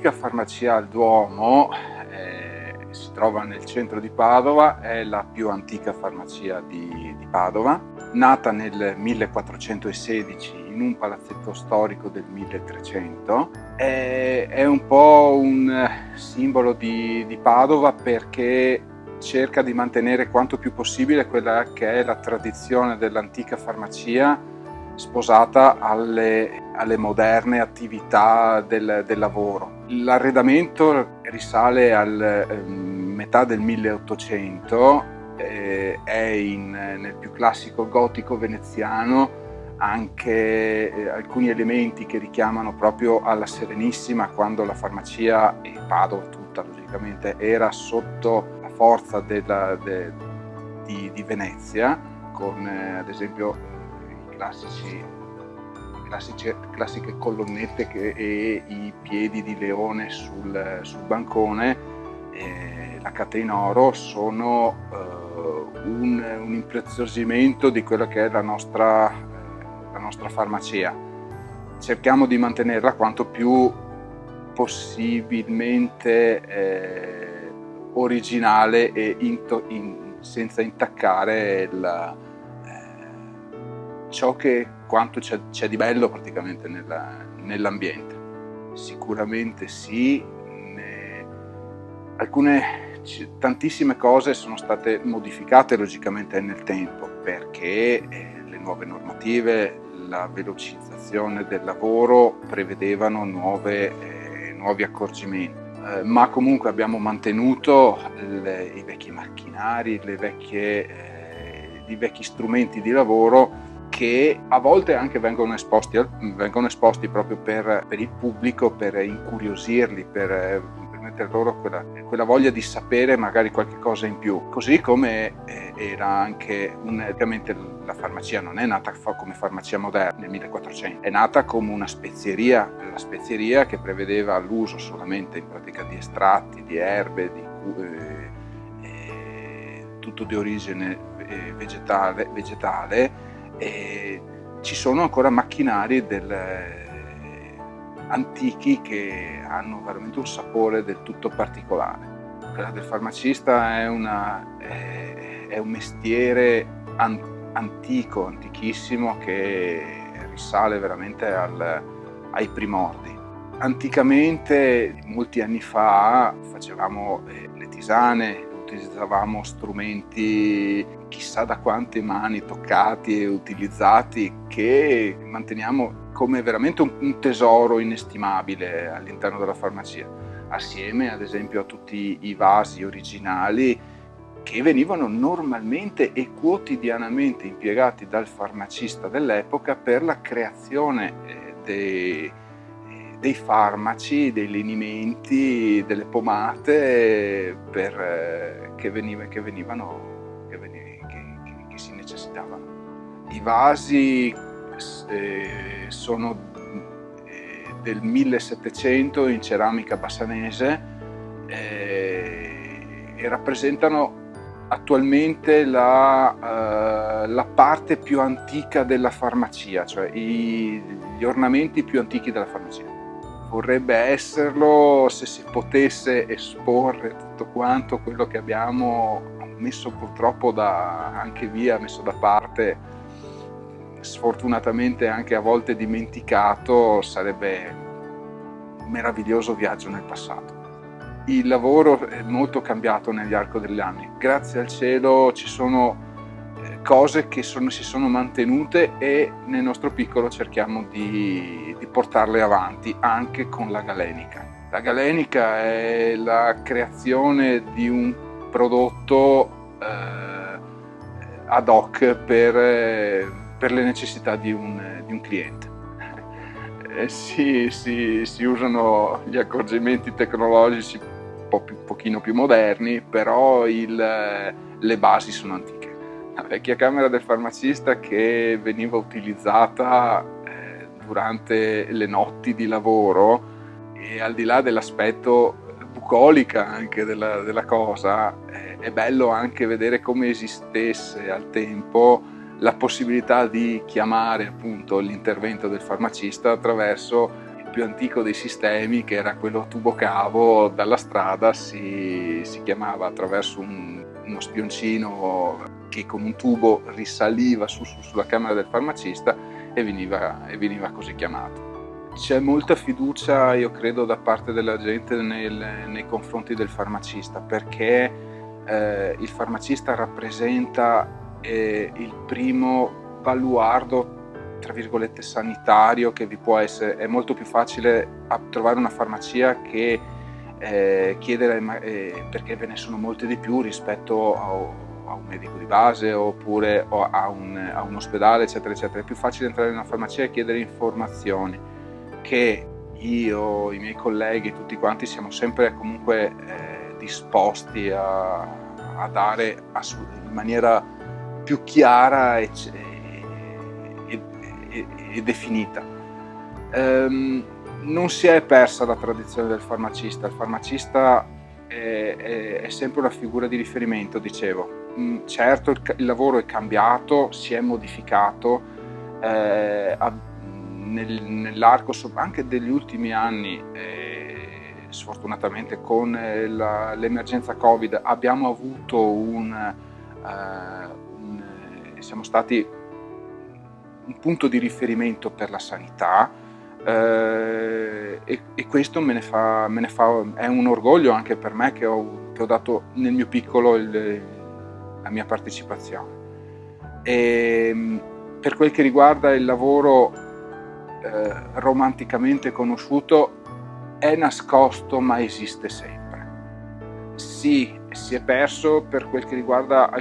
l'antica farmacia al Duomo si trova nel centro di Padova, è la più antica farmacia di Padova, nata nel 1416 in un palazzetto storico del 1300. È un po' un simbolo di Padova perché cerca di mantenere quanto più possibile quella che è la tradizione dell'antica farmacia sposata alle moderne attività del lavoro. L'arredamento risale al metà del 1800, è nel più classico gotico veneziano, anche alcuni elementi che richiamano proprio alla Serenissima, quando la farmacia, e Padova tutta logicamente, era sotto la forza di Venezia, con ad esempio classiche colonnette e i piedi di leone sul bancone, la catena in oro, sono un impreziosimento di quello che è la nostra farmacia. Cerchiamo di mantenerla quanto più possibilmente originale e senza intaccare quanto c'è di bello praticamente nell'ambiente. Sicuramente sì, tantissime cose sono state modificate logicamente nel tempo, perché le nuove normative, la velocizzazione del lavoro prevedevano nuovi accorgimenti, ma comunque abbiamo mantenuto i vecchi macchinari, i vecchi strumenti di lavoro, che a volte anche vengono esposti proprio per il pubblico, per incuriosirli, per mettere loro quella voglia di sapere magari qualche cosa in più. Così come era anche ovviamente la farmacia non è nata come farmacia moderna nel 1400, è nata come una spezieria, la spezieria che prevedeva l'uso solamente in pratica di estratti, di erbe, tutto di origine vegetale. E ci sono ancora macchinari antichi che hanno veramente un sapore del tutto particolare. Quella del farmacista è un mestiere antico, antichissimo, che risale veramente ai primordi. Anticamente, molti anni fa, facevamo le tisane, utilizzavamo strumenti chissà da quante mani toccati e utilizzati, che manteniamo come veramente un tesoro inestimabile all'interno della farmacia, assieme ad esempio a tutti i vasi originali che venivano normalmente e quotidianamente impiegati dal farmacista dell'epoca per la creazione dei farmaci, dei lenimenti, delle pomate che si necessitavano. I vasi sono del 1700 in ceramica bassanese e rappresentano attualmente la parte più antica della farmacia, cioè gli ornamenti più antichi della farmacia. Vorrebbe esserlo se si potesse esporre tutto quanto quello che abbiamo messo purtroppo messo da parte, sfortunatamente anche a volte dimenticato. Sarebbe un meraviglioso viaggio nel passato. Il lavoro è molto cambiato nell'arco degli anni, grazie al cielo ci sono cose che si sono mantenute e nel nostro piccolo cerchiamo di portarle avanti anche con la galenica. La galenica è la creazione di un prodotto ad hoc per le necessità di un cliente. Si usano gli accorgimenti tecnologici pochino più moderni, però le basi sono antiche. La vecchia camera del farmacista, che veniva utilizzata durante le notti di lavoro, e al di là dell'aspetto bucolica anche della cosa, è bello anche vedere come esistesse al tempo la possibilità di chiamare appunto l'intervento del farmacista attraverso più antico dei sistemi, che era quello tubo cavo dalla strada, si chiamava attraverso uno spioncino che con un tubo risaliva sulla camera del farmacista e veniva così chiamato. C'è molta fiducia, io credo, da parte della gente nei confronti del farmacista, perché il farmacista rappresenta il primo baluardo, tra virgolette, sanitario che vi può essere. È molto più facile trovare una farmacia che chiedere, perché ve ne sono molte di più rispetto a un medico di base oppure a un ospedale, eccetera, eccetera. È più facile entrare in una farmacia e chiedere informazioni, che io, i miei colleghi, tutti quanti siamo sempre comunque disposti a dare in maniera più chiara e definita. Non si è persa la tradizione del farmacista. Il farmacista è sempre una figura di riferimento, dicevo. Certo, il lavoro è cambiato, si è modificato nell'arco anche degli ultimi anni. Sfortunatamente con l'emergenza Covid abbiamo avuto siamo stati un punto di riferimento per la sanità, e questo è un orgoglio anche per me, che ho dato nel mio piccolo la mia partecipazione. E per quel che riguarda il lavoro romanticamente conosciuto, è nascosto ma esiste sempre. Sì, si è perso per quel che riguarda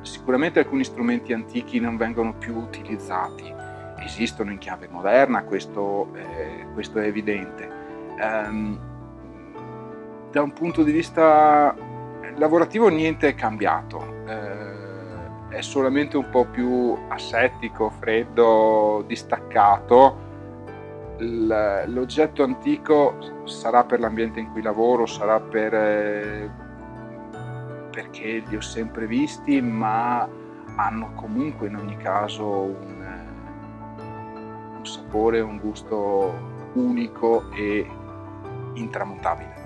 sicuramente alcuni strumenti antichi non vengono più utilizzati, esistono in chiave moderna, questo è evidente. Da un punto di vista lavorativo niente è cambiato, è solamente un po' più asettico, freddo, distaccato. L'oggetto antico sarà per l'ambiente in cui lavoro, sarà perché li ho sempre visti, ma hanno comunque in ogni caso un sapore, un gusto unico e intramontabile.